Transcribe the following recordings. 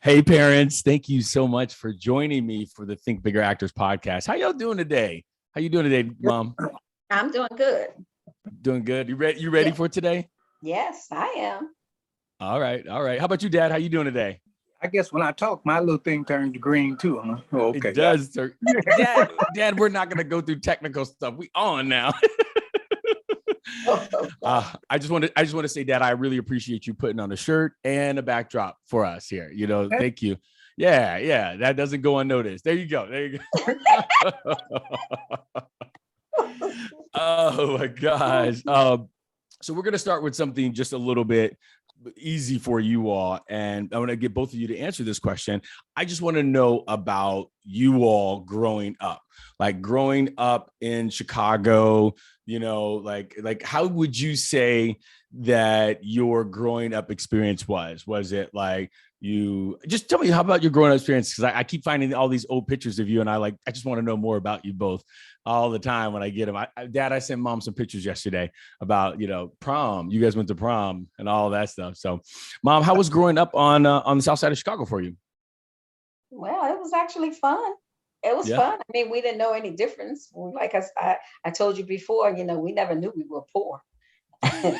Hey, parents, thank you so much for joining me for the Think Bigger Actors podcast. How y'all doing today? How you doing today, Mom? I'm doing good. Doing good. You ready for today? Yes, I am. All right. How about you, Dad? How you doing today? I guess when I talk, my little thing turns green too, huh? Oh, okay. It does, sir. Dad, we're not going to go through technical stuff. We on now. I just want to say, Dad, I really appreciate you putting on a shirt and a backdrop for us here. Thank you. Yeah. That doesn't go unnoticed. There you go. Oh my gosh. So we're going to start with something just a little bit easy for you all. And I want to get both of you to answer this question. I just want to know about you all growing up in Chicago, like how would you say that your growing up experience was? Was it like you just tell me how about your growing up experience? Because I keep finding all these old pictures of you and I just want to know more about you both all the time when I get them. Dad, I sent Mom some pictures yesterday about, prom. You guys went to prom and all that stuff. So Mom, how was growing up on the south side of Chicago for you? Well, it was actually fun. It was fun. I mean, we didn't know any difference. Like I told you before, we never knew we were poor. I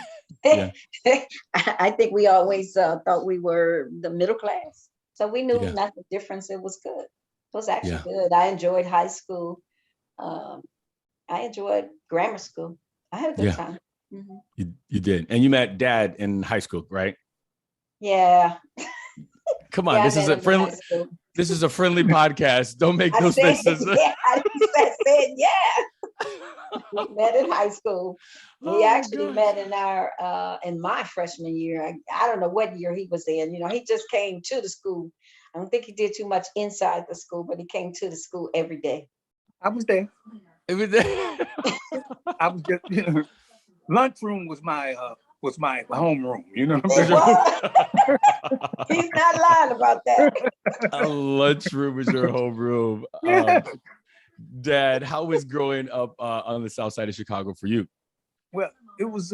think we always thought we were the middle class. So we knew not the difference. It was good. It was actually good. I enjoyed high school. I enjoyed grammar school. I had a good time. Mm-hmm. You did. And you met Dad in high school, right? Yeah. Come on, this is a friendly podcast. Don't make those faces. I said, we met in high school. We actually met in my freshman year. I don't know what year he was in. He just came to the school. I don't think he did too much inside the school, but he came to the school every day. I was there. It was there. I was just, lunchroom was my homeroom. He's not lying about that. A lunchroom was your homeroom. Dad, how was growing up on the south side of Chicago for you? Well, it was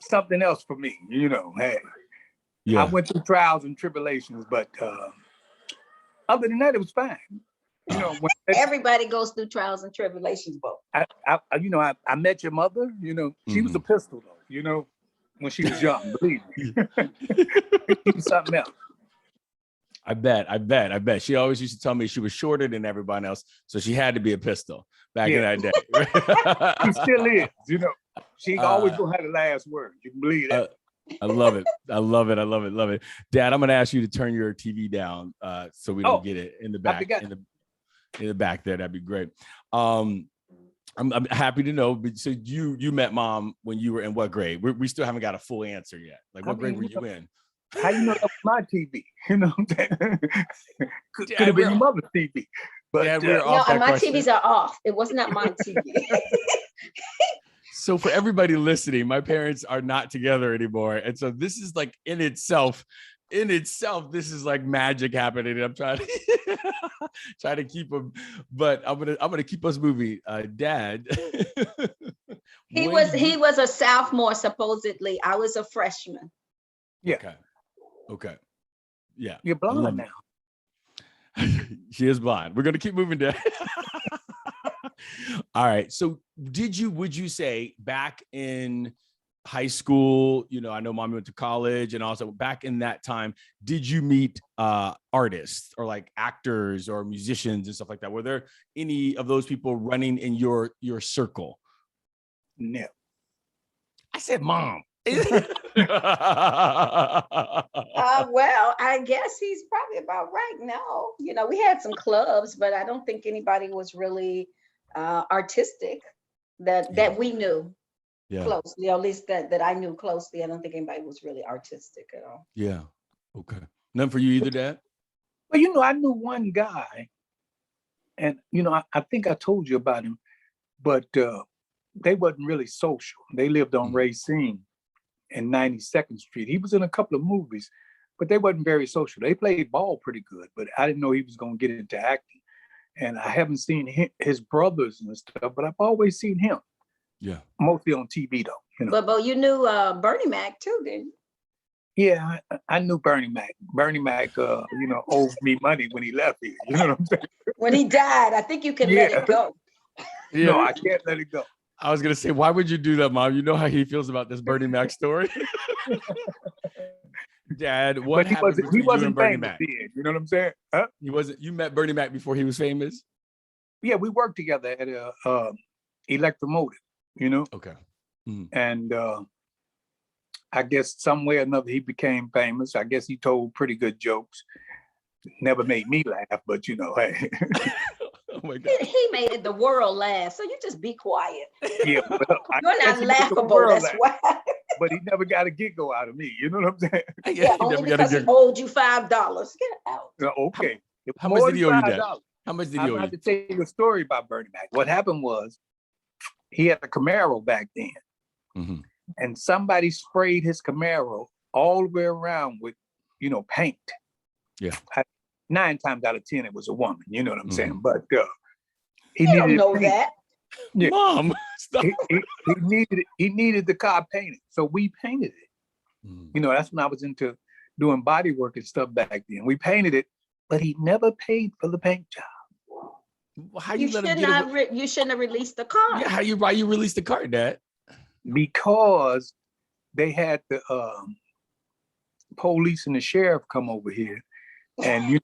something else for me. Hey, I went through trials and tribulations, but other than that, it was fine. When everybody goes through trials and tribulations, Bo. I met your mother. She was a pistol, though. When she was young, believe me, she was something else. I bet. She always used to tell me she was shorter than everyone else, so she had to be a pistol back in that day. She still is. She always gonna have the last word. You can believe that. I love it. Dad, I'm gonna ask you to turn your TV down so we don't get it in the back. In the back there, that'd be great. I'm happy to know. So you met Mom when you were in what grade? We still haven't got a full answer yet. Like what grade were you in? How you know that was my TV? Could have been your mother's TV. But my TVs are off. It was not my TV. So for everybody listening, my parents are not together anymore, and so this is like in itself, this is like magic happening. I'm trying to keep them, but I'm gonna keep us moving. Dad, he was a sophomore supposedly. I was a freshman. Yeah. Okay. Yeah. You're blind now. She is blind. We're gonna keep moving, Dad. All right. So would you say back in high school, I know Mom went to college, and also back in that time, did you meet artists or like actors or musicians and stuff like that? Were there any of those people running in your circle? No. I said, Mom. Well, I guess he's probably about right now. We had some clubs, but I don't think anybody was really artistic that we knew. Closely, at least that I knew closely. I don't think anybody was really artistic at all. Yeah. Okay. None for you either, Dad? Well, I knew one guy, and I think I told you about him, but they wasn't really social. They lived on Racine and 92nd Street. He was in a couple of movies, but they wasn't very social. They played ball pretty good, but I didn't know he was going to get into acting. And I haven't seen his brothers and stuff, but I've always seen him. Yeah. Mostly on TV though. But you knew Bernie Mac too, didn't you? Yeah, I knew Bernie Mac. Bernie Mac, owed me money when he left here. You know what I'm saying? When he died, I think you can let Yeah. it go. No, I can't let it go. I was gonna say, why would you do that, Mom? You know how he feels about this Bernie Mac story. Dad, what But he happened wasn't. He between you and wasn't Bernie famous Mac? then. You know what I'm saying? Huh? He wasn't. You met Bernie Mac before he was famous. Yeah, we worked together at a electromotive. You know, Okay. Mhm. and I guess some way or another he became famous. I guess he told pretty good jokes. Never made me laugh, but hey. Oh my God. He made the world laugh, so you just be quiet. Yeah, well, I You're guess not he made the laughable. world That's laugh, why. but he never got a giggle out of me. You know what I'm saying? Yeah, He only never got because a he good. owed you $5. Get out. Okay, it was How much more did than he owe you, Dad? $5. How much did he I'm owe about you? to tell you a story about Bernie Mac. What happened was he had a Camaro back then, Mhm. and somebody sprayed his Camaro all the way around with, paint. Yeah. 9 times out of 10, it was a woman. You know what I'm Mhm. saying? But he You don't needed know paint. that. Yeah. Mom, stop. He needed the car painted, so we painted it. Mhm. That's when I was into doing body work and stuff back then. We painted it, but he never paid for the paint job How You you let him should get not. away? You shouldn't have released the car. Yeah, why you released the car, Dad? because they had the police and the sheriff come over here, and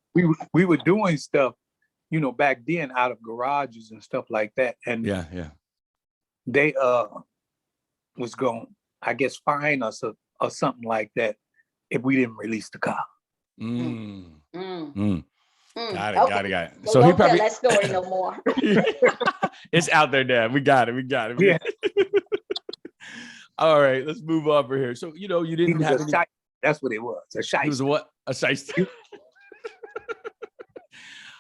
we were doing stuff, back then out of garages and stuff like that, and Yeah. they was going, I guess, fine us or something like that if we didn't release the car. Mm. Mm, Mm. mm. Got Okay. it. So So he don't tell probably that story no more. it's out there, Dad. We got it. Yeah, All right, let's move on from here. So you he didn't was have a any. shyster. That's what it was, a He was shyster. a what? A shyster.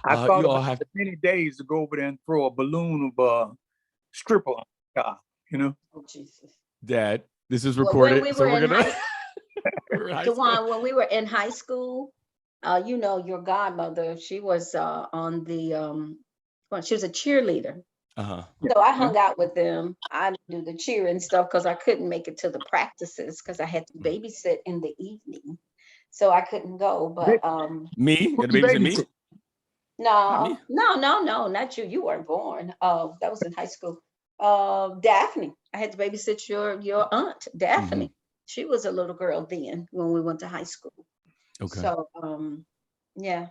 I thought You all about have. it many days to go over there and throw a balloon of stripper on the car, Oh, Jesus. Dad, this is Well, when we recorded, so were we're in gonna. high, We're in high school. DaJuan, when we were in high school, your godmother, she was on the well, she was a cheerleader. Uh-huh. So I hung out with them. I do the cheer and stuff because I couldn't make it to the practices because I had to babysit in the evening. So I couldn't go. But Me? Who You had a you babysit me? babysit? Not no, me. no, not you. You weren't born. That was in high school. Daphne. I had to babysit your aunt, Daphne. She was a little girl then when we went to high school. Okay. So yeah.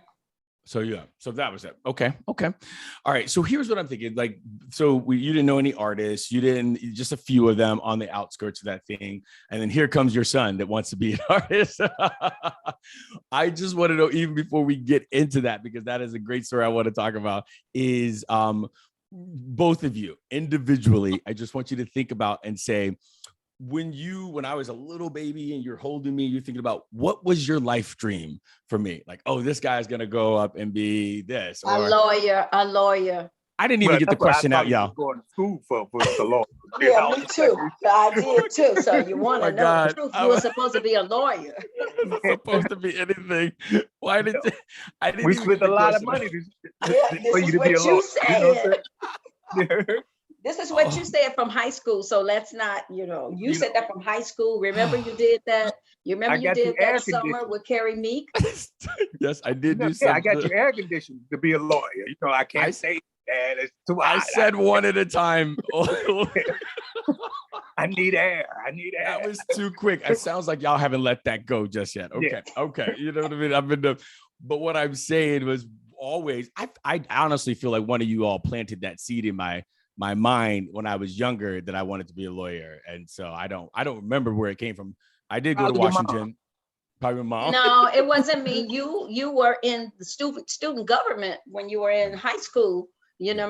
So yeah, so that was it. Okay. All right. So here's what I'm thinking. Like, so you didn't know any artists, you didn't, just a few of them on the outskirts of that thing. And then here comes your son that wants to be an artist. I just want to know, even before we get into that, because that is a great story I want to talk about, is both of you individually. I just want you to think about and say, when I was a little baby and you're holding me, you're thinking about, what was your life dream for me? Like, oh, this guy's going to go up and be this, A or lawyer. I didn't even get the That's what I question thought out, he was y'all. going to school for the law. Yeah, me too. I did too. So you Oh want my to know the God. truth? You were supposed to be a lawyer. It wasn't supposed to be anything. Why did I didn't We even spent get a the lot of question. money Yeah, this for is you to be a what lawyer. you You know what said. I'm saying? This is what you Oh. said from high school. So let's not, you You said that from high school. Remember you did that? You remember I you got you did air that summer conditioning. with Carrie Meek? Yes, I did do Yeah, I got something. you air conditioning to be a lawyer. I can't say that. It's too hot. I said one at a time. I need air. I need air. That was too quick. It sounds like y'all haven't let that go just yet. Okay. Yeah. Okay. You know what I mean? But what I'm saying was always, I honestly feel like one of you all planted that seed in my mind when I was younger that I wanted to be a lawyer. And so I don't remember where it came from. I did go to Probably your mom. Washington. Probably my mom. No, it wasn't me. You were in the student government when you were in high school.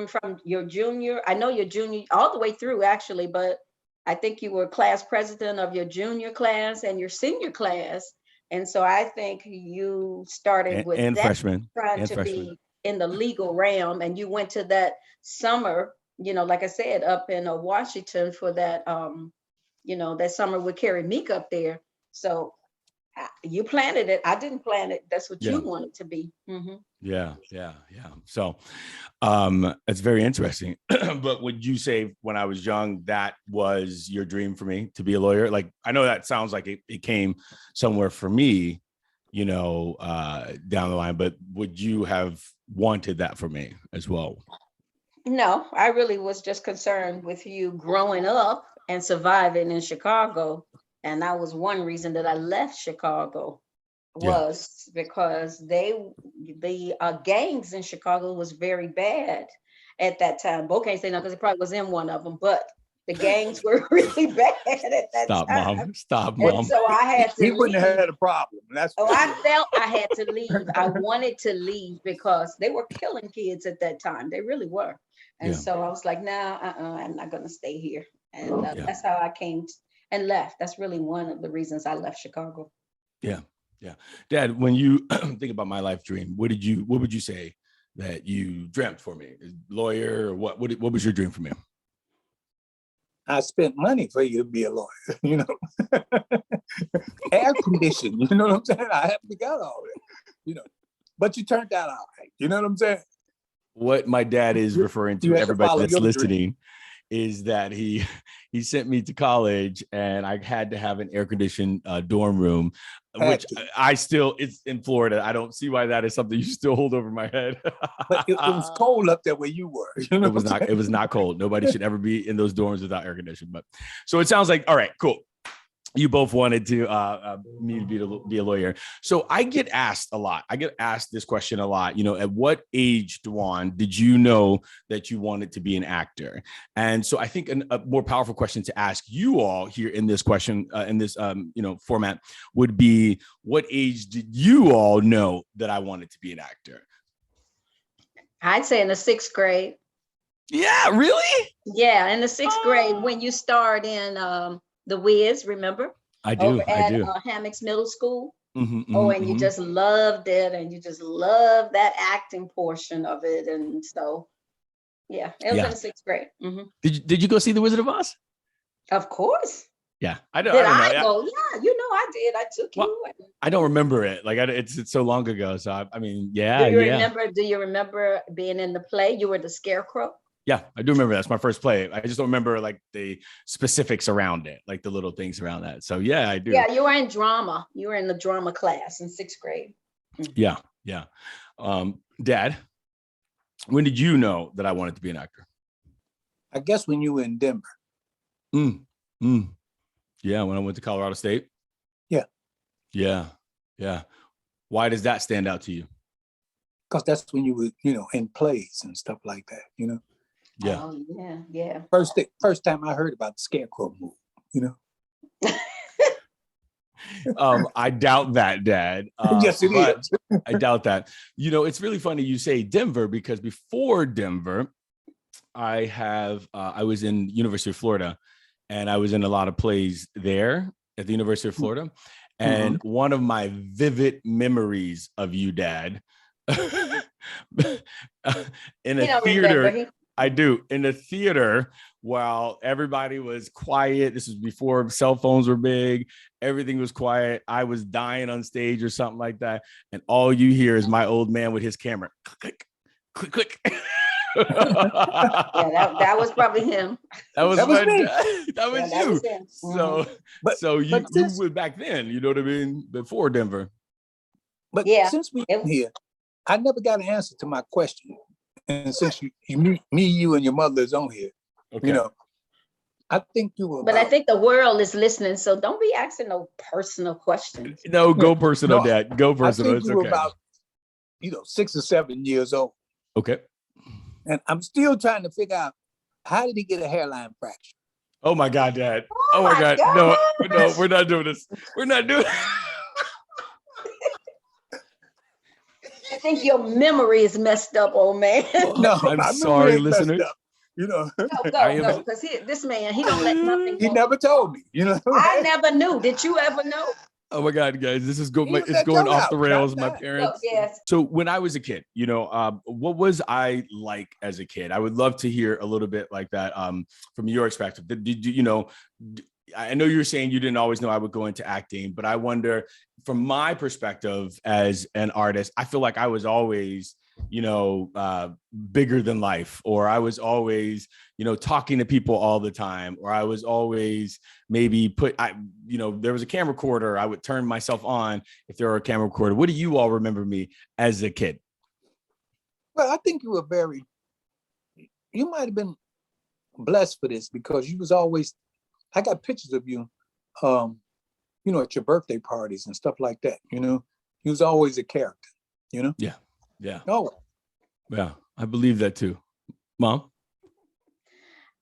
From your junior. I know your junior all the way through actually, but I think you were class president of your junior class and your senior class. And so I think you started with and that, freshman. trying And to freshman. be in the legal realm, and you went to that summer, like I said, up in Washington for that, that summer with Carrie Meek up there. So You planted it. I didn't plant it. That's what Yeah. you wanted to be. Yeah. So it's very interesting. But would you say when I was young, that was your dream for me to be a lawyer? Like, I know that sounds like it came somewhere for me, you know, down the line, but would you have wanted that for me as well? No, I really was just concerned with you growing up and surviving in Chicago. And that was one reason that I left Chicago, was because the gangs in Chicago was very bad at that time. Bo can't say nothing because he probably was in one of them, but the gangs were really bad at that Stop, time. Mom. Stop, And Mom. so I had to He wouldn't have leave. had a problem. That's Oh, I felt I had to leave. I wanted to leave because they were killing kids at that time. They really were. And so I was like, nah, I'm not going to stay here. And that's how I came and left. That's really one of the reasons I left Chicago. Yeah. Dad, when you think about my life dream, what would you say that you dreamt for me? Lawyer, or what was your dream for me? I spent money for you to be a lawyer, you know. Air conditioning, you know what I'm saying? I haven't got all that, you know. But you turned out all right, you know what I'm saying? What my dad is referring to, everybody that's listening, is that he sent me to college and I had to have an air conditioned dorm room, which I still, it's in Florida. I don't see why that is something you still hold over my head. But it was cold up there where you were. You know it was not cold. Nobody should ever be in those dorms without air conditioning. But so it sounds like, all right, cool. You both wanted to me to be a lawyer. So I get asked a lot. I get asked this question a lot. You know, at what age, DaJuan, did you know that you wanted to be an actor? And so I think a more powerful question to ask you all here in this question, in this format, would be, what age did you all know that I wanted to be an actor? I'd say in the 6th grade. Yeah, really? Yeah, in the 6th grade, when you start in The Wiz, remember? I do. At Hammocks Middle School. Mm-hmm, and you just loved it, and you just loved that acting portion of it, and so yeah, it was in the 6th grade. Did you go see The Wizard of Oz? Of course. Yeah, I don't. Did I I go? Yeah, I did. I took you. I don't remember it. Like it's so long ago. So I mean, yeah. Do you remember being in the play? You were the Scarecrow. Yeah, I do remember. That's my first play. I just don't remember like the specifics around it, like the little things around that. So yeah, I do. Yeah, you were in drama. You were in the drama class in 6th grade. Yeah. Dad, when did you know that I wanted to be an actor? I guess when you were in Denver. Yeah, when I went to Colorado State. Yeah. Why does that stand out to you? Because that's when you were, in plays and stuff like that, Yeah. Oh, yeah. First time I heard about the Scarecrow movie, I doubt that, Dad. Yes, it is. I doubt that. It's really funny you say Denver, because before Denver, I was in University of Florida, and I was in a lot of plays there at the University of Florida. And one of my vivid memories of you, Dad, in a theater. I do. In the theater, while everybody was quiet, this was before cell phones were big, everything was quiet. I was dying on stage or something like that. And all you hear is my old man with his camera. Click, click, click, click. Yeah, that was probably him. That was me. That was you. So you were back then, you know what I mean? Before Denver. But since we're here, I never got an answer to my question. And since you and your mother is on here, I think you were. But I think the world is listening, so don't be asking no personal questions. No, go personal, Dad. Go personal. I think you were about, 6 or 7 years old. Okay. And I'm still trying to figure out, how did he get a hairline fracture? Oh my God, Dad. Oh my God. No, we're not doing this. We're not doing I think your memory is messed up, old man. No, I'm sorry, listeners. No, because this man, he don't let nothing go. He never told me, I never knew. Did you ever know? Oh my God, guys, this is going off the rails. My parents. Yes. So when I was a kid, what was I like as a kid? I would love to hear a little bit like that from your perspective. Did you I know you're saying you didn't always know I would go into acting, but I wonder from my perspective as an artist, I feel like I was always, bigger than life, or I was always, talking to people all the time, or I was always maybe there was a camera recorder. I would turn myself on if there were a camera recorder. What do you all remember me as a kid? Well, I think you might have been blessed for this because you was always, I got pictures of you, at your birthday parties and stuff like that. You was always a character, Yeah. Yeah. Oh, yeah. I believe that too. Mom?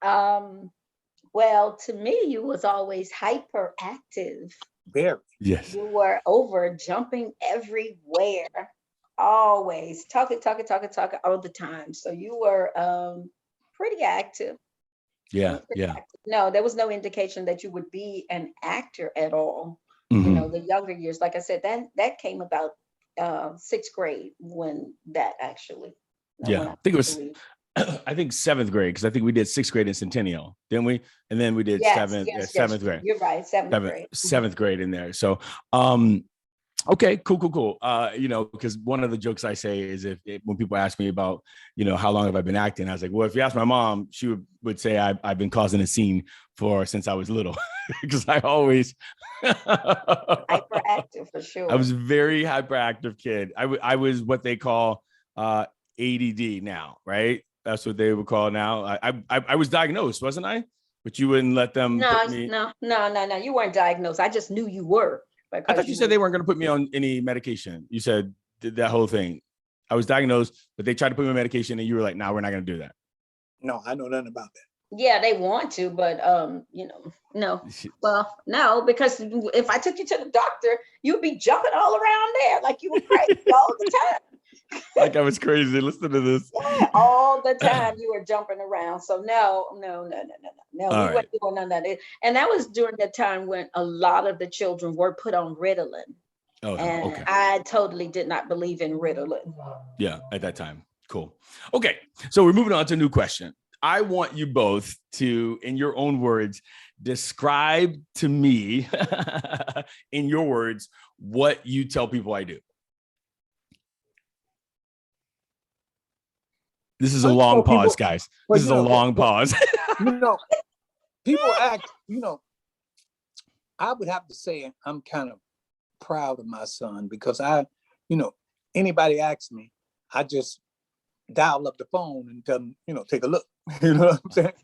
Well, to me, you was always hyperactive. very. Yes. You were over jumping everywhere, always talking all the time. So you were pretty active. Yeah. Yeah. Active. No, there was no indication that you would be an actor at all. Mhm. The younger years, like I said, that came about 6th grade when that actually. Yeah. when I think it was, I think 7th grade, because I think we did 6th grade in Centennial, didn't we? And then we did Yes, 7th grade. You're right, 7th grade. 7th grade in there. So, okay, cool. Because one of the jokes I say is when people ask me about, how long have I been acting? I was like, well, if you ask my mom, she would say I've been causing a scene since I was little, because I always Hyperactive for sure. I was a very hyperactive kid. I was what they call ADD now, right? That's what they would call now. I was diagnosed, wasn't I? But you wouldn't let them put me. No. You weren't diagnosed. I just knew you were. I thought you said they weren't going to put me on any medication. You said that whole thing. I was diagnosed, but they tried to put me on medication, and you were like, "No, we're not going to do that." No, I know nothing about that. Yeah, they want to, but no. Well, no, because if I took you to the doctor, you'd be jumping all around there like you were crazy all the time. Like I was crazy. Listen to this. Yeah, all the time you were jumping around. So no, we weren't doing none of that. And that was during the time when a lot of the children were put on Ritalin. Oh, and okay. I totally did not believe in Ritalin. Yeah, at that time. Cool. Okay, so we're moving on to a new question. I want you both to, in your own words, describe to me, in your words, what you tell people I do. This is a long pause, guys. This is a long pause. People act, I would have to say I'm kind of proud of my son because anybody asks me, I just dial up the phone and tell them, take a look. You know what I'm saying?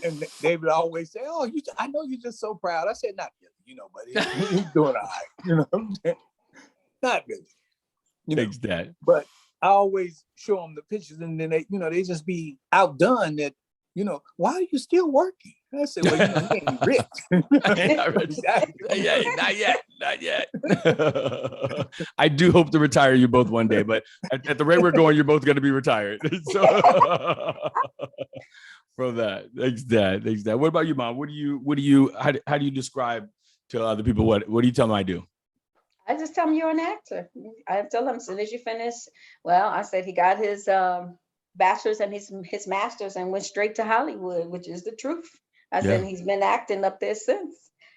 And they would always say, "Oh, I know you're just so proud." I said, "Not really, buddy. He's doing all right." You know what I'm saying? Not really. Thanks, Dad. But I always show them the pictures, and then they just be outdone that, why are you still working? And I said, well, you ain't rich. Not yet. I do hope to retire you both one day, but at the rate we're going, you're both going to be retired. So from that, thanks, Dad. What about you, Mom? How do you describe to other people what do you tell them I do? I just tell them you're an actor. I tell them as soon as you finish. Well, I said he got his bachelor's and his master's and went straight to Hollywood, which is the truth. I said he's been acting up there since.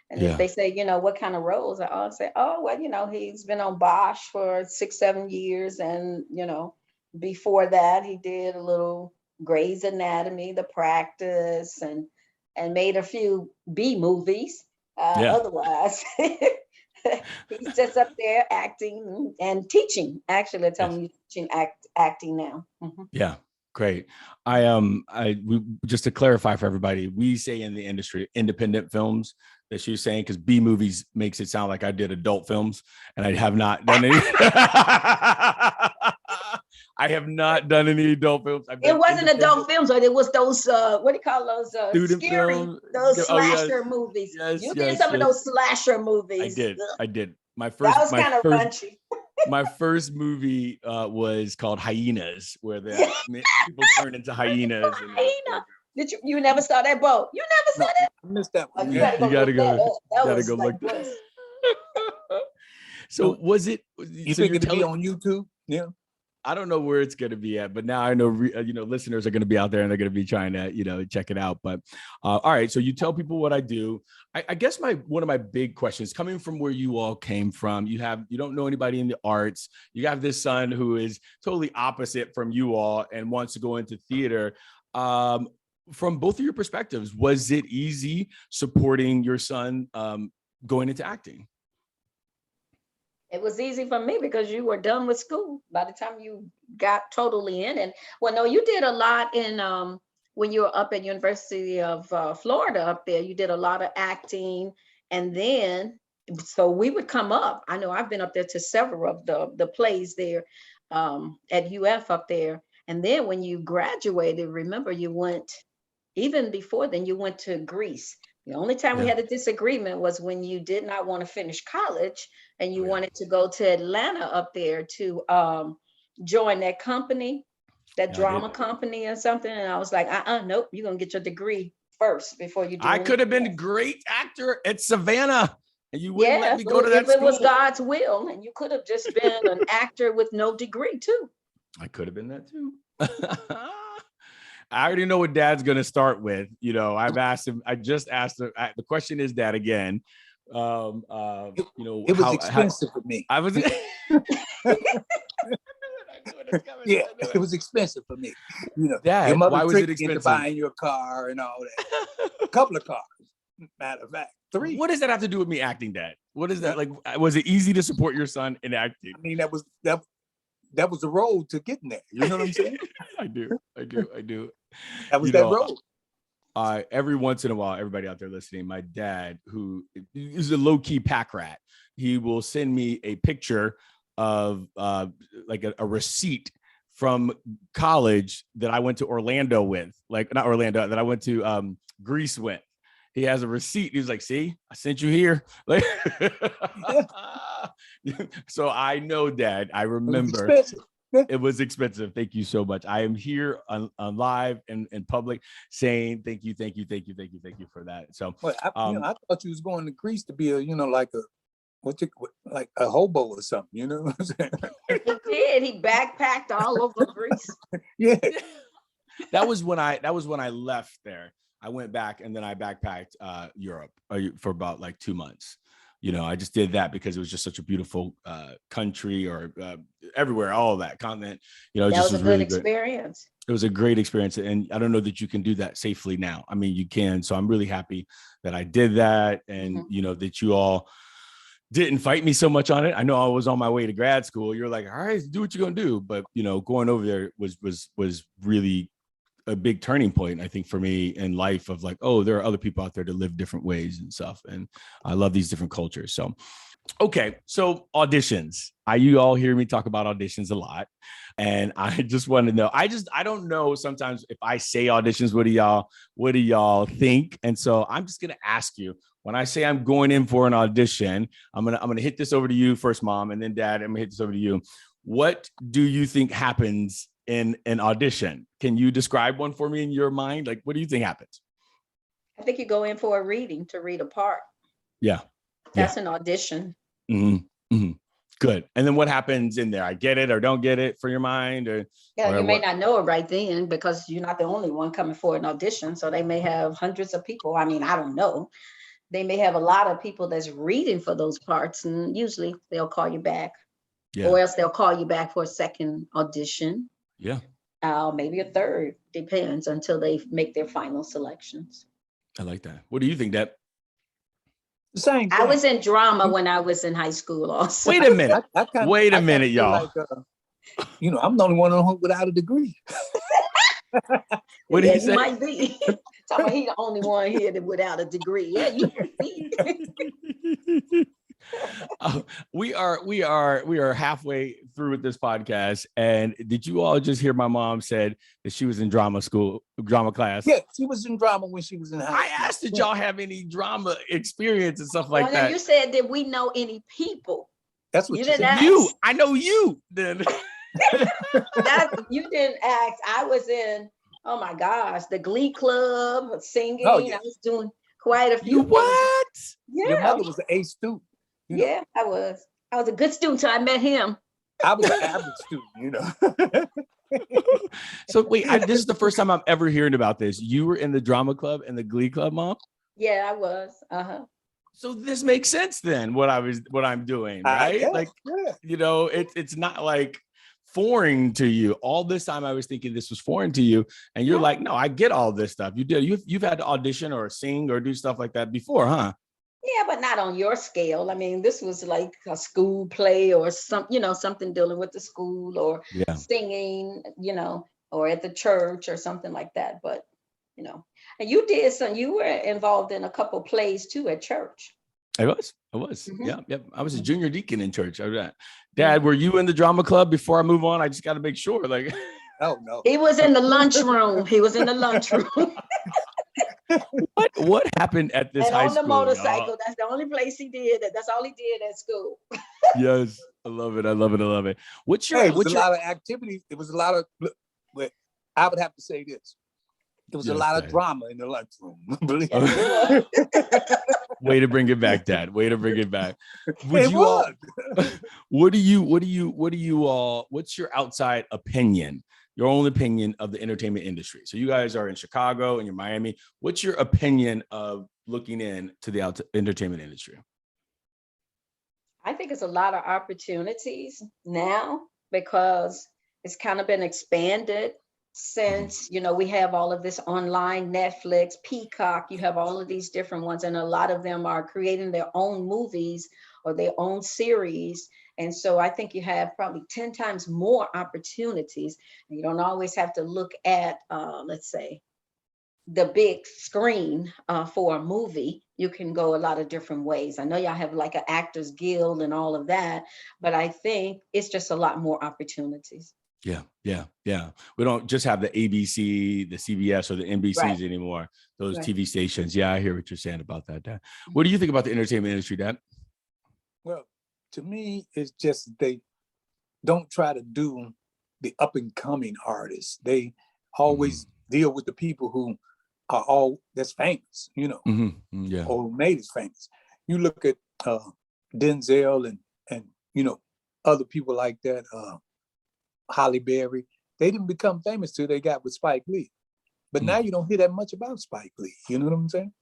And if they say, what kind of roles, I'll say, oh, well, he's been on Bosch for 6-7 years. And, before that, he did a little Grey's Anatomy, The Practice, and made a few B movies. Otherwise, he's just up there acting and teaching. Actually, I tell him he's teaching acting now. Mm-hmm. Yeah. Great. We just to clarify for everybody, we say in the industry, independent films, that she's saying, because B movies makes it sound like I did adult films, and I have not done any. I have not done any adult films. It wasn't adult films, but it was those what do you call those scary films. Those slasher movies. You did some of those slasher movies. I did. My first. That was kind of punchy. My first movie was called Hyenas, where the people turned into hyenas. Did you never saw that, Bo? You never saw that? I missed that one. You gotta go. Look. So was it? You think it'd be on YouTube? Yeah. I don't know where it's going to be at, but now I know, listeners are going to be out there and they're going to be trying to, check it out. But all right. So you tell people what I do. I guess one of my big questions coming from where you all came from, you don't know anybody in the arts. You have this son who is totally opposite from you all and wants to go into theater. From both of your perspectives, was it easy supporting your son going into acting? It was easy for me because you were done with school by the time you got totally in. And well, no, you did a lot in when you were up at University of Florida up there. You did a lot of acting, and then so we would come up. I know I've been up there to several of the plays there at UF up there. And then when you graduated, remember you went, even before then, you went to Greece. The only time we had a disagreement was when you did not want to finish college and you wanted to go to Atlanta up there to join that company, that drama company or something. And I was like, nope, you're going to get your degree first before you do I could have been a great actor at Savannah and you wouldn't let me go to that school. If it was God's will, and you could have just been an actor with no degree too. I could have been that too. I already know what Dad's going to start with. I've asked him. I just asked him. The question is, Dad, again. It was expensive for me. I was. Yeah, it was expensive for me. Dad, your mother why was it tricked you into expensive? buying your car and all that. A couple of cars, matter of fact, 3. What does that have to do with me acting, Dad? What is that like? Was it easy to support your son in acting? I mean, that was the road to getting there. You know what I'm saying? I do. That was that road. Every once in a while, everybody out there listening, my dad, who is a low-key pack rat, he will send me a picture of like a receipt from college that I went to Orlando with, like not Orlando, that I went to Greece with. He has a receipt. He was like, see, I sent you here. Like, so I know, Dad, I remember it was expensive. Thank you so much. I am here on live and in public saying thank you for that. So I thought you was going to Greece to be like a hobo or something, you know what I'm saying? He did. He backpacked all over Greece. Yeah. That was when I left there. I went back and then I backpacked Europe for about like 2 months. I just did that because it was just such a beautiful country, or everywhere, all of that continent. That just was a really good experience. It was a great experience. And I don't know that you can do that safely now. I mean, you can. So I'm really happy that I did that. And, that you all didn't fight me so much on it. I know I was on my way to grad school. You're like, all right, do what you're going to do. But, going over there was really a big turning point, I think, for me in life of like, oh, there are other people out there that live different ways and stuff. And I love these different cultures. So, okay. So auditions, you all hear me talk about auditions a lot. And I just want to know, I don't know sometimes if I say auditions, what do y'all think? And so I'm just going to ask you, when I say I'm going in for an audition, I'm going to hit this over to you first, Mom, and then Dad, I'm going to hit this over to you. What do you think happens in an audition? Can you describe one for me in your mind? Like, what do you think happens? I think you go in for a reading to read a part. Yeah. That's an audition. Mm-hmm. Mm-hmm. Good. And then what happens in there? I get it or don't get it for your mind? Or you may not know it right then because you're not the only one coming for an audition. So they may have hundreds of people. I mean, I don't know. They may have a lot of people that's reading for those parts, and usually they'll call you back. Yeah. Or else they'll call you back for a second audition. Yeah. Maybe a third, depends, until they make their final selections. I like that. What do you think, Deb? Same thing. I was in drama when I was in high school also. Wait a minute. Wait a minute, y'all. Like, I'm the only one without a degree. What did he say? Might be. He's the only one here without a degree. Yeah, you can see. We are halfway through with this podcast, and did you all just hear my mom said that she was in drama class? Yeah, she was in drama when she was in high school. I asked, did y'all have any drama experience and stuff like that? You said, did we know any people? That's what you didn't said. ask. I know you. Then you didn't ask. I was in, oh my gosh, the Glee Club singing. Oh, yeah. I was doing quite a few. You what? Yeah. Your mother was an A student. Yeah, I was. I was a good student till I met him. I was an average student, So wait, this is the first time I'm ever hearing about this. You were in the drama club and the glee club, Mom? Yeah, I was. So this makes sense then, what I'm doing, right? guess, Like, yeah. it's not like foreign to you. All this time I was thinking this was foreign to you. And you're like, no, I get all this stuff. You've had to audition or sing or do stuff like that before, huh? Yeah, but not on your scale. I mean, this was like a school play or something dealing with the school or singing, or at the church or something like that. But, and you were involved in a couple plays too at church. I was. Mm-hmm. Yeah. I was a junior deacon in church. Dad, were you in the drama club before I move on? I just got to make sure. Like, oh no. He was in the lunchroom. What happened at this high school? And on the motorcycle, y'all? That's the only place he did. That's all he did at school. Yes, I love it. What's your? A lot of activities. It was a lot of. I would have to say this. There was a lot of drama in the lunchroom. Way to bring it back, Dad. Way to bring it back. What's your outside opinion? Your own opinion of the entertainment industry. So you guys are in Chicago and you're Miami. What's your opinion of looking into the entertainment industry? I think it's a lot of opportunities now because it's kind of been expanded since, we have all of this online, Netflix, Peacock, you have all of these different ones. And a lot of them are creating their own movies or their own series. And so I think you have probably 10 times more opportunities. You don't always have to look at, let's say, the big screen for a movie. You can go a lot of different ways. I know y'all have like an Actors Guild and all of that, but I think it's just a lot more opportunities. Yeah. We don't just have the ABC, the CBS, or the NBCs anymore. Those TV stations. Yeah, I hear what you're saying about that, Dad. What do you think about the entertainment industry, Dad? Well, to me, it's just they don't try to do the up and coming artists. They always deal with the people who are that's famous, or made us famous. You look at Denzel and other people like that, Halle Berry. They didn't become famous till they got with Spike Lee. But now you don't hear that much about Spike Lee. You know what I'm saying?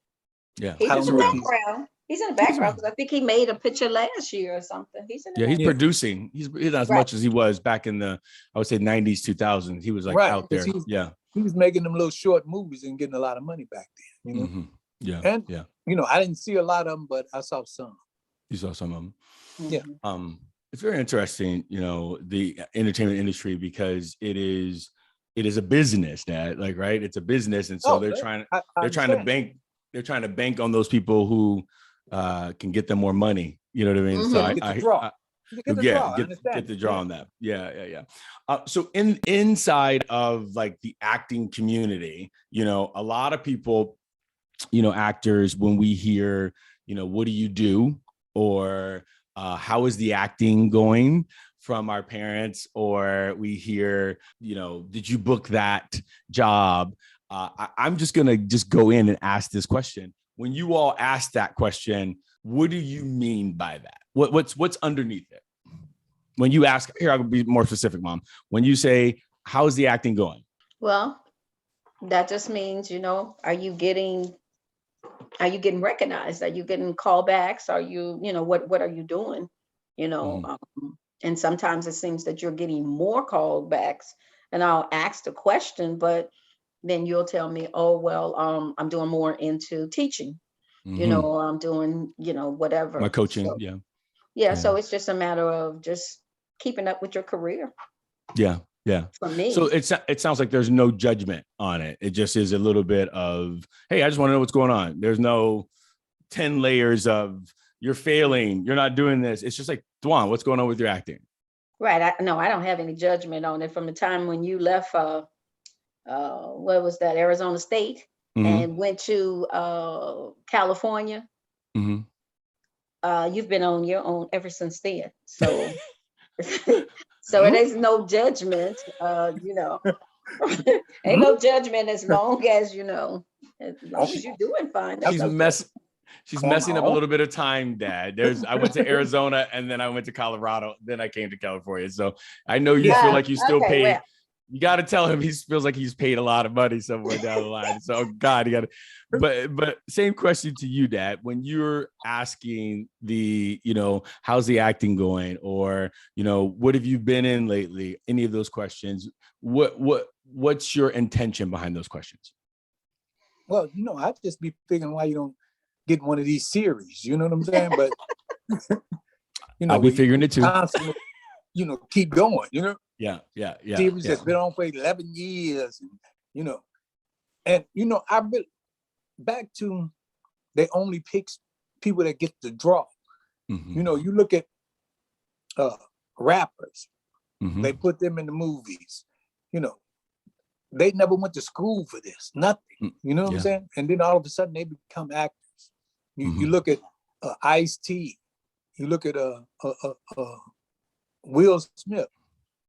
Yeah. He's in the background. He's in the background because I think he made a picture last year or something. He's producing. He's not as much as he was back in the, I would say 90s, 2000s. He was like out there. He was making them little short movies and getting a lot of money back then, Yeah. And I didn't see a lot of them, but I saw some. You saw some of them. Yeah. It's very interesting, the entertainment industry, because it is a business, Dad. Like, right? It's a business, and so they're trying to bank on those people who can get them more money. You know what I mean? So get the draw on that. Yeah. So inside of like the acting community, a lot of people, actors, when we hear, what do you do, or how is the acting going from our parents, or we hear, did you book that job? I'm just going to go in and ask this question. When you all ask that question, what do you mean by that? What's underneath it? When you ask, here, I'll be more specific, Mom. When you say, how's the acting going? Well, that just means, are you getting recognized? Are you getting callbacks? Are you, what are you doing? And sometimes it seems that you're getting more callbacks, and I'll ask the question, but then you'll tell me, oh, well, I'm doing more into teaching, or I'm doing, whatever. My coaching. So, yeah. So it's just a matter of just keeping up with your career. Yeah. For me. So it sounds like there's no judgment on it. It just is a little bit of, hey, I just want to know what's going on. There's no 10 layers of you're failing, you're not doing this. It's just like, DaJuan, what's going on with your acting? Right. I don't have any judgment on it. From the time when you left, what was that, Arizona State, and went to California. You've been on your own ever since then. So so it is no judgment, ain't no judgment as long as, as long as you're doing fine. She's on messing my up a own. little bit of time, Dad. I went to Arizona and then I went to Colorado. Then I came to California. So I know you feel like you still okay, paid. well, You got to tell him he feels like he's paid a lot of money somewhere down the line. So God, you got to. But same question to you, Dad. When you're asking how's the acting going, or what have you been in lately? Any of those questions. What's your intention behind those questions? Well, I'd just be figuring why you don't get one of these series. You know what I'm saying? But I'll be figuring it too. Constantly, keep going. Yeah. Series that's been on for 11 years, and I really back to they only pick people that get the draw. Mm-hmm. You look at rappers, Mm-hmm. they put them in the movies. They never went to school for this, nothing. You know what I'm saying? And then all of a sudden they become actors. You look at Ice-T, you look at Will Smith.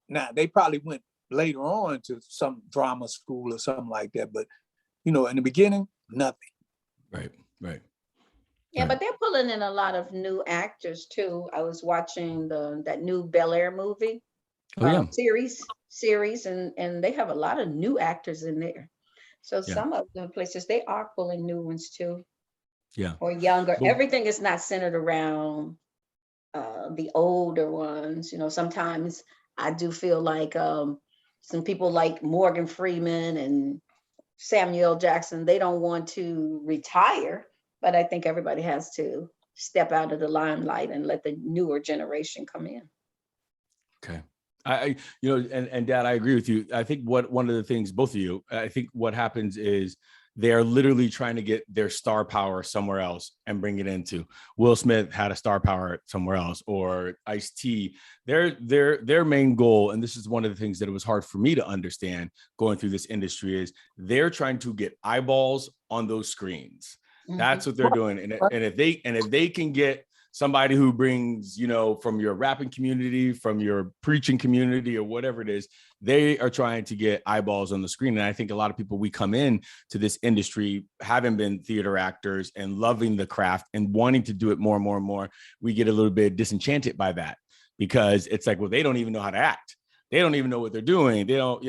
Now they probably went later on to some drama school or something like that, but in the beginning, nothing. Right. Yeah, but they're pulling in a lot of new actors too. I was watching that new Bel Air movie. Series, and they have a lot of new actors in there. So some of the places they are pulling new ones too. Yeah. Or younger. Everything is not centered around the older ones. Sometimes I do feel like some people like Morgan Freeman and Samuel Jackson, they don't want to retire, but I think everybody has to step out of the limelight and let the newer generation come in. Okay. And Dad, I agree with you. I think one of the things, both of you, I think what happens is they are literally trying to get their star power somewhere else and bring it into. Will Smith had a star power somewhere else, or Ice-T. Their main goal, and this is one of the things that it was hard for me to understand going through this industry, is they're trying to get eyeballs on those screens. Mm-hmm. That's what they're doing. And if they can get somebody who brings, from your rapping community, from your preaching community, or whatever it is, they are trying to get eyeballs on the screen. And I think a lot of people, we come in to this industry, having been theater actors and loving the craft and wanting to do it more and more and more, we get a little bit disenchanted by that, because it's like, well, they don't even know how to act. They don't even know what they're doing. They don't,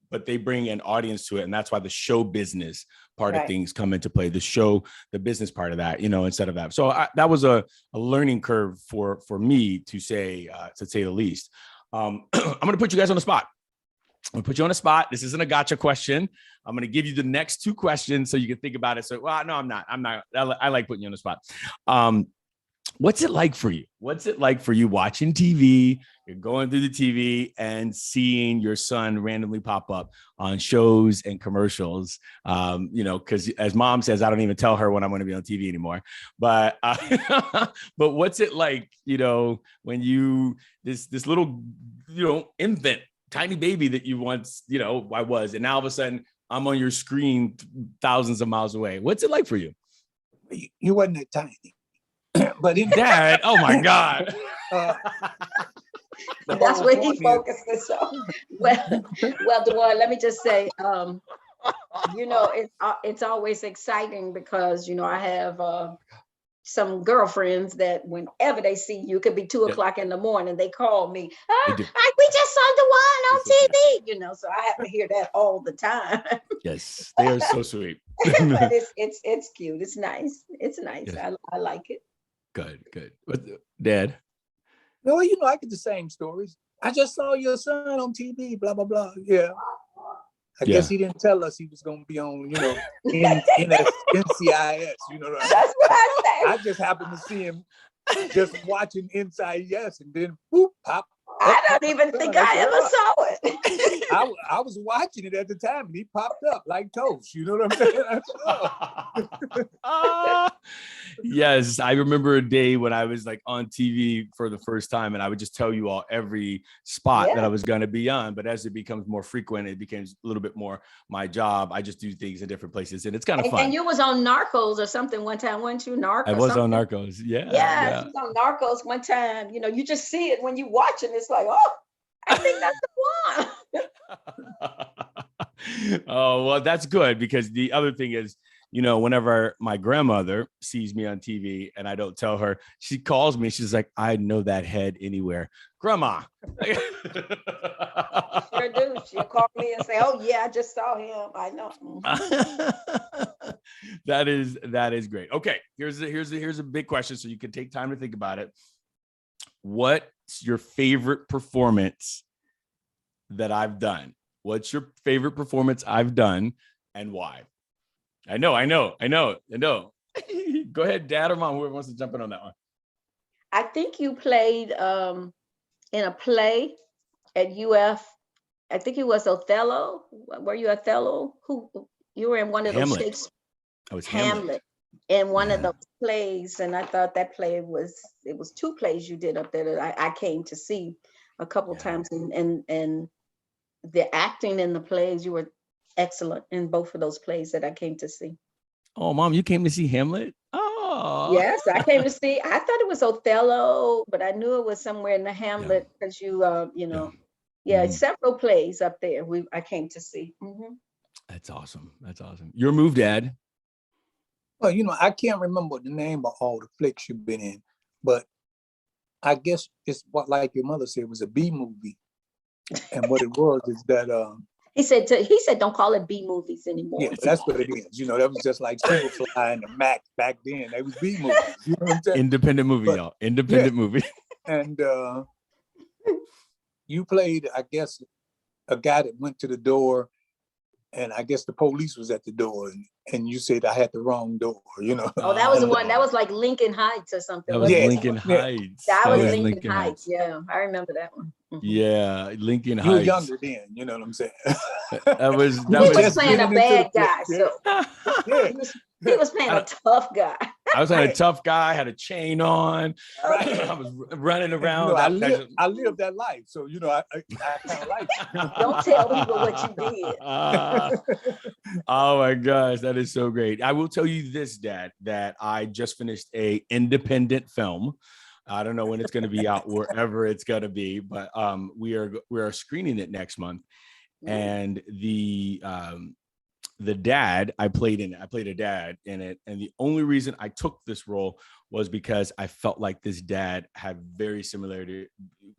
but they bring an audience to it. And that's why the show business part of things come into play, the business part of that, instead of that. So that was a learning curve for me, to say the least. I'm going to put you guys on the spot. I'm going to put you on the spot. This isn't a gotcha question. I'm going to give you the next two questions so you can think about it. So, well, no, I'm not. I like putting you on the spot. What's it like for you? What's it like for you watching TV? You're going through the TV and seeing your son randomly pop up on shows and commercials. Because as Mom says, I don't even tell her when I'm going to be on TV anymore. But but what's it like, when this little, infant, tiny baby that you once, I was, and now all of a sudden I'm on your screen thousands of miles away. What's it like for you? You wasn't that tiny. But in Dad, oh my God. That's where he focuses on. Well, DaJuan, let me just say, it's always exciting because, I have some girlfriends that whenever they see you, it could be 2:00 in the morning, they call me, we just saw DaJuan on TV, so I have to hear that all the time. Yes, they are so sweet. But it's cute. It's nice. It's nice. Yes. I like it. Good. But Dad? No, I get the same stories. I just saw your son on TV, blah, blah, blah. Yeah. I guess he didn't tell us he was going to be on, NCIS, That's what I say. I just happened to see him just watching NCIS, and then whoop, pop. I don't even think I ever saw it. I was watching it at the time, and he popped up like toast. You know what I'm saying? Yes, I remember a day when I was like on TV for the first time, and I would just tell you all every spot that I was going to be on. But as it becomes more frequent, it becomes a little bit more my job. I just do things in different places, and it's kind of fun. And you was on Narcos or something one time, weren't you? I was on Narcos. Yeah. Yeah, you was on Narcos one time. You just see it when you watching. It's like, oh, I think that's the one. Oh, well, that's good, because the other thing is, whenever my grandmother sees me on TV and I don't tell her, she calls me. She's like, I know that head anywhere. Grandma. Sure do. She'll call me and say, oh, yeah, I just saw him. I know. That is great. Okay, here's a big question, so you can take time to think about it. What's your favorite performance that I've done? What's your favorite performance I've done and why? I know. Go ahead, Dad or Mom, whoever wants to jump in on that one. I think you played in a play at UF. I think it was Othello. Were you Othello? You were in one of those Hamlet. Shakespeare. I was Hamlet in one of those plays, and I thought that play was 2 plays you did up there that I came to see a couple times, and the acting in the plays, you were excellent in both of those plays that I came to see. Oh, Mom, you came to see Hamlet? Oh, yes, I came to see. I thought it was Othello, but I knew it was somewhere in the Hamlet because several plays up there. I came to see. Mm-hmm. That's awesome. Your move, Dad. Well, I can't remember the name of all the flicks you've been in, but I guess it's what, like your mother said, it was a B movie. And what it was is that he said don't call it B movies anymore. Yeah, that's what it is. That was just like Superfly and the Mac back then. They was B movies. You know what I'm saying? Independent movie, y'all. Independent movie. And you played, I guess, a guy that went to the door, and I guess the police was at the door, and you said I had the wrong door. Oh, that was the one. That was like Lincoln Heights or something. That was Lincoln Heights. That was Lincoln Heights. Yeah, I remember that one. Mm-hmm. Yeah, Lincoln Heights. You were younger then, you know what I'm saying? He was playing a bad guy, so he was playing a tough guy. I was playing a tough guy, had a chain on. I was running around. I lived that life, so I kind of like it. Don't tell people what you did. Oh my gosh, that is so great. I will tell you this, Dad, that I just finished a independent film. I don't know when it's going to be out, wherever it's going to be, but we are screening it next month. And the dad I played a dad in it, and the only reason I took this role was because I felt like this dad had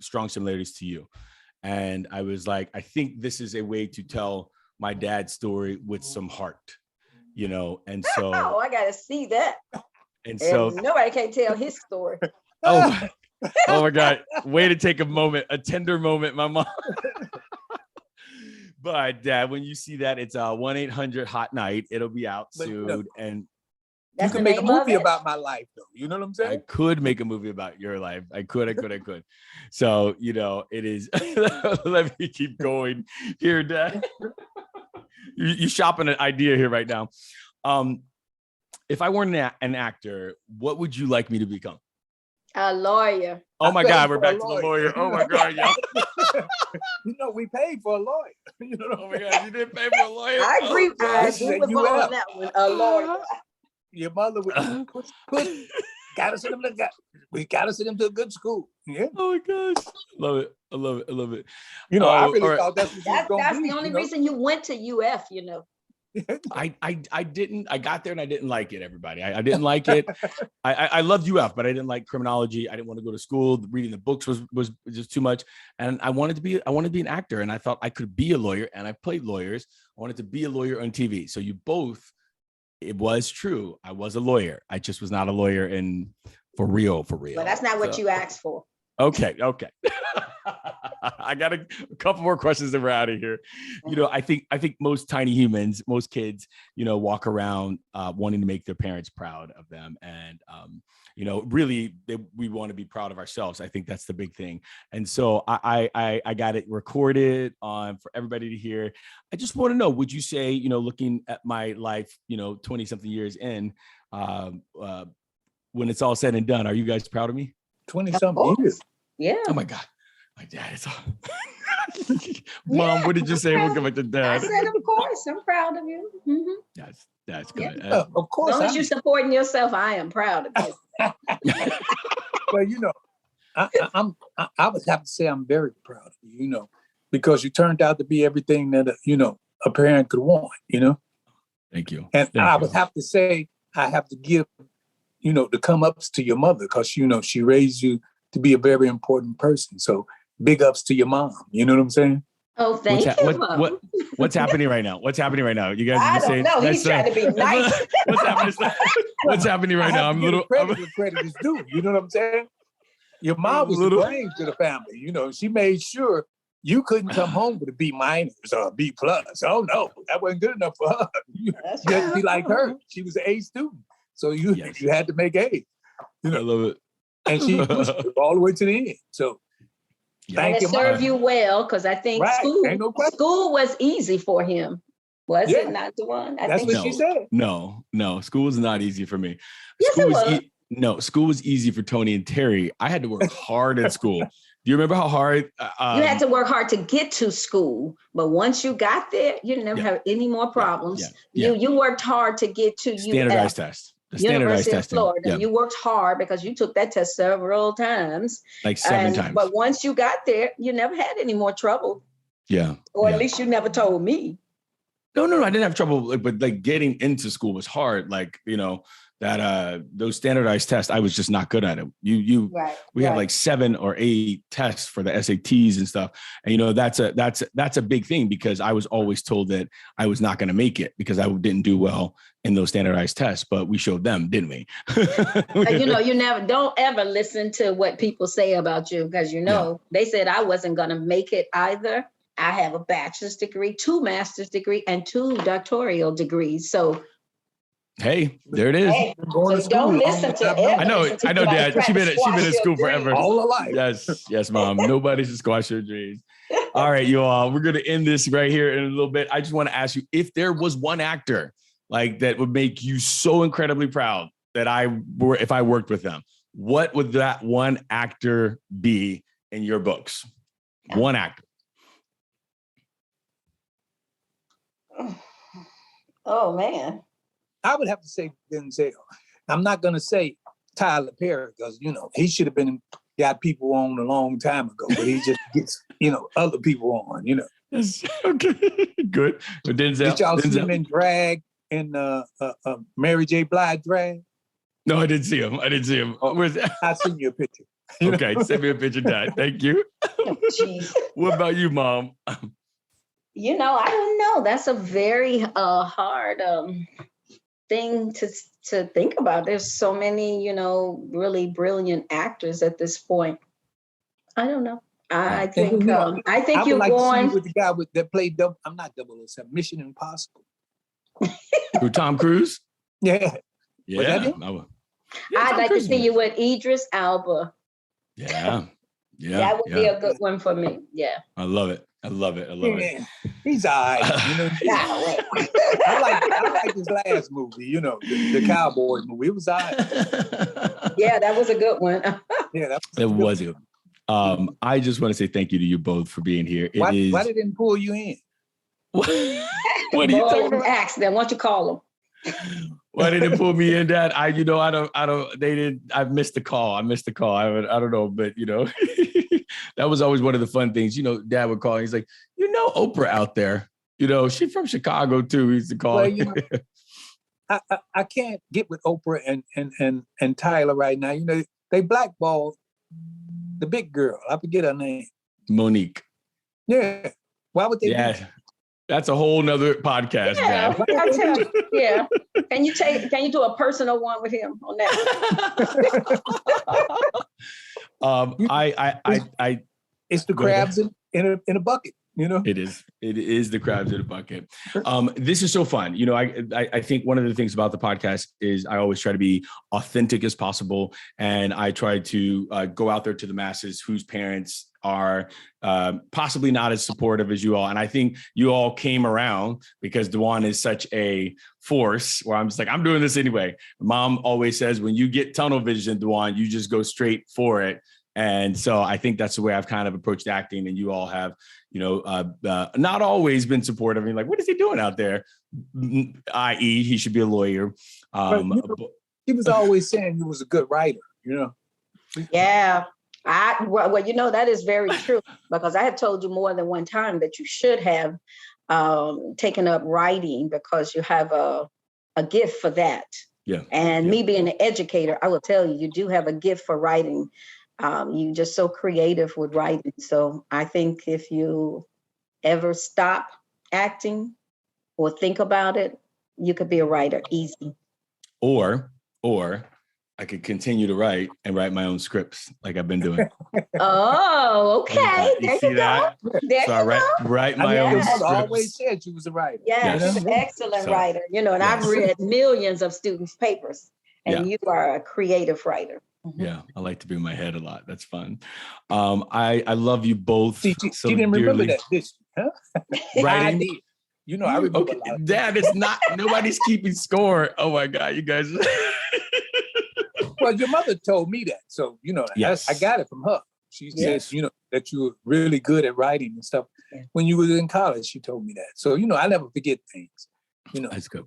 strong similarities to you, and I was like, I think this is a way to tell my dad's story with some heart, and so I gotta see that. And so nobody can tell his story. Oh my God. Way to take a tender moment, my mom. But Dad, when you see that, it's 1-800-HOT-NIGHT. It'll be out soon. And you can make a movie about my life, though. You know what I'm saying? I could make a movie about your life. I could. So, it is. Let me keep going here, Dad. You're shopping an idea here right now. If I weren't an actor, what would you like me to become? A lawyer. Oh my God, we're back to the lawyer. Oh my God, yeah. We paid for a lawyer. Oh my God, you didn't pay for a lawyer. I agree. I agree with on that one. A lawyer. Your mother would gotta send him we gotta send him to a good school. Yeah. Oh my gosh, love it. I love it. I really thought that's what you was gonna That's be, the only reason you went to UF. I didn't. I got there and I didn't like it. Everybody, I didn't like it. I loved UF, but I didn't like criminology. I didn't want to go to school. Reading the books was just too much. And I wanted to be an actor. And I thought I could be a lawyer. And I played lawyers. I wanted to be a lawyer on TV. So it was true. I was a lawyer. I just was not a lawyer for real. But that's not what you asked for. Okay. I got a couple more questions and we're out of here. I think most tiny humans, most kids, walk around wanting to make their parents proud of them. And, really we want to be proud of ourselves. I think that's the big thing. And so I got it recorded for everybody to hear. I just want to know, would you say, looking at my life, 20 something years in, when it's all said and done, are you guys proud of me? 20-something years. Yeah. Oh my God. My dad is Mom, what did you say? We'll go back to Dad. I said, of course, I'm proud of you. Mm-hmm. That's good. Yeah, of course. As long as you're supporting yourself, I am proud of you. Well, I would have to say I'm very proud of you, because you turned out to be everything that, a parent could want, Thank you. And Thank I you. would have to say, I have to give, the come ups to your mother, because, she raised you to be a very important person. So big ups to your mom. You know what I'm saying? Oh, thank you, Mom. What's happening right now? What's happening right now? You guys are I just don't saying. know. He's trying to be nice. What's happening? What's happening right now? I'm a little. Credit where credit is due. You know what I'm saying? Your mom was the brains to the family. She made sure you couldn't come home with a B- or a B+. Oh no, that wasn't good enough for her. You had to be like her. She was an A student, so you had to make A. I love it. And she pushed you all the way to the end. So. And it served you well, because I think school was easy for him. Was it not, DaJuan? That's what she said. No, school was not easy for me. Yes, School it was. No, school was easy for Tony and Terry. I had to work hard at school. Do you remember how hard? You had to work hard to get to school, but once you got there, you didn't ever have any more problems. You worked hard to get to standardized test. The University of testing. Florida. You worked hard because you took that test several times. Like 7 times. But once you got there, you never had any more trouble. Yeah. Or at least you never told me. No, I didn't have trouble, but like getting into school was hard. Like, that those standardized tests, I was just not good at it. We had like 7 or 8 tests for the SATs and stuff. And that's a big thing, because I was always told that I was not going to make it because I didn't do well in those standardized tests, but we showed them, didn't we? You don't ever listen to what people say about you, because they said I wasn't going to make it either. I have a bachelor's degree, 2 master's degree, and 2 doctoral degrees. So hey, there it is. Hey, so don't listen to it. I know, Dad. She been in school forever. All alive. Yes, Mom. Nobody should squash your dreams. All right, you all. We're gonna end this right here in a little bit. I just want to ask you, if there was one actor like that would make you so incredibly proud that if I worked with them, what would that one actor be in your books? One actor. Oh man. I would have to say Denzel. I'm not going to say Tyler Perry, because, he should have got people on a long time ago, but he just gets, other people on, Yes. Okay, good. But Denzel. Did y'all see him in drag, in Mary J. Blige drag? No, I didn't see him. Where's that? I'll send you a picture. Okay, send me a picture, Dad. Thank you. What about you, Mom? I don't know. That's a very hard thing to think about. There's so many, really brilliant actors at this point. I don't know. I think you're like going to see with the guy that played I'm not 007, Mission Impossible. Who, Tom Cruise? Yeah. Yeah. I'd like to see you with Idris Elba. Yeah. That would be a good one for me. Yeah. I love it. It. He's all right. I like his last movie, the Cowboy movie. It was all right. Yeah, that was a good one. Yeah, that was it. I just want to say thank you to you both for being here. Why they didn't pull you in? What are you talking about? Accident. Why don't you call them? Why didn't they pull me in, Dad? I missed the call. I don't know, but that was always one of the fun things. Dad would call. He's like, Oprah out there. She's from Chicago too. He used to call. Well, I can't get with Oprah and Tyler right now. They blackballed the big girl. I forget her name. Monique. Yeah. Why would they? Yeah. That's a whole nother podcast, Dad. Yeah. Can you do a personal one with him on that? It's the crabs in a bucket. It is the crabs in a bucket. This is so fun. I think one of the things about the podcast is I always try to be authentic as possible, and I try to go out there to the masses whose parents are possibly not as supportive as you all. And I think you all came around because DaJuan is such a force where I'm just like, I'm doing this anyway. Mom always says, when you get tunnel vision, DaJuan, you just go straight for it. And so I think that's the way I've kind of approached acting, and you all have, not always been supportive. I mean, like, what is he doing out there? I.e., he should be a lawyer. He was always saying he was a good writer, Yeah. That is very true, because I have told you more than one time that you should have taken up writing because you have a gift for that. Yeah. And me being an educator, I will tell you, you do have a gift for writing. You just so creative with writing. So I think if you ever stop acting or think about it, you could be a writer easy. Or I could continue to write and write my own scripts like I've been doing. Oh, okay. You see that? There So I write my own Your mother scripts. always said you was a writer. Yes, Yes. she's an excellent So, writer. You know, and yes. I've read millions of students' papers, and Yeah. you are a creative writer. Yeah, I like to be in my head a lot. That's fun. I love you both. See, so she didn't remember dearly. that, did she? Huh? Writing. I did. You know, I remember Okay, a lot of Dad, it's not. Nobody's keeping score. Oh my God, you guys. Well, your mother told me that. So, you know, Yes. I got it from her. She Yes. said, you know, that you were really good at writing and stuff. Yeah. When you were in college, she told me that. So, you know, I never forget things, you know. That's good.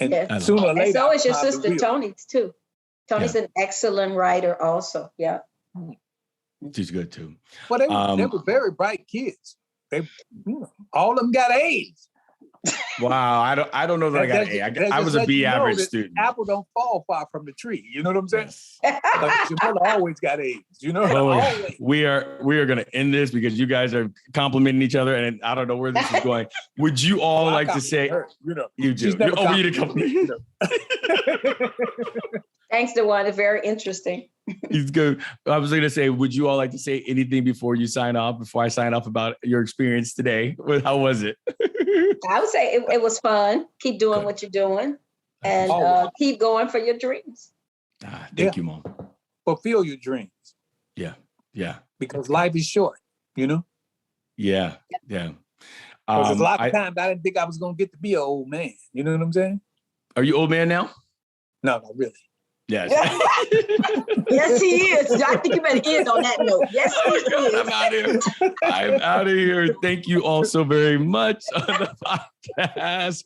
And Yeah. sooner or And later. so is your I probably sister, will. Tony's too. Tony's an excellent writer also. Yeah. She's good too. Well, they were very bright kids. They, you know, all of them got A's. Wow, I don't know that I got an A. I was a B average student. Apple don't fall far from the tree. You know what I'm saying? Yes. Like, your mother always got A's. You know, Oh my God. always. We are going to end this because you guys are complimenting each other, and I don't know where this is going. Would you all like to say? Her, you know, You do. she's never Oh, you to complimented compliment. me. Thanks, DaJuan. It's very interesting. He's good. I was going to say, would you all like to say anything before you sign off? Before I sign off about your experience today, how was it? I would say it was fun. Keep doing Good. what you're doing, and Always. keep going for your dreams. Thank you, Mom. Fulfill your dreams Yeah. because life is short. You know, Yeah. because a lot of times I didn't think I was gonna get to be an old man. You know what I'm saying? Are you old man now? No, not really. Yes. Yes, he is. I think you better end on that note. Yes, he is. I'm out of here. I'm out of here. Thank you all so very much on the podcast.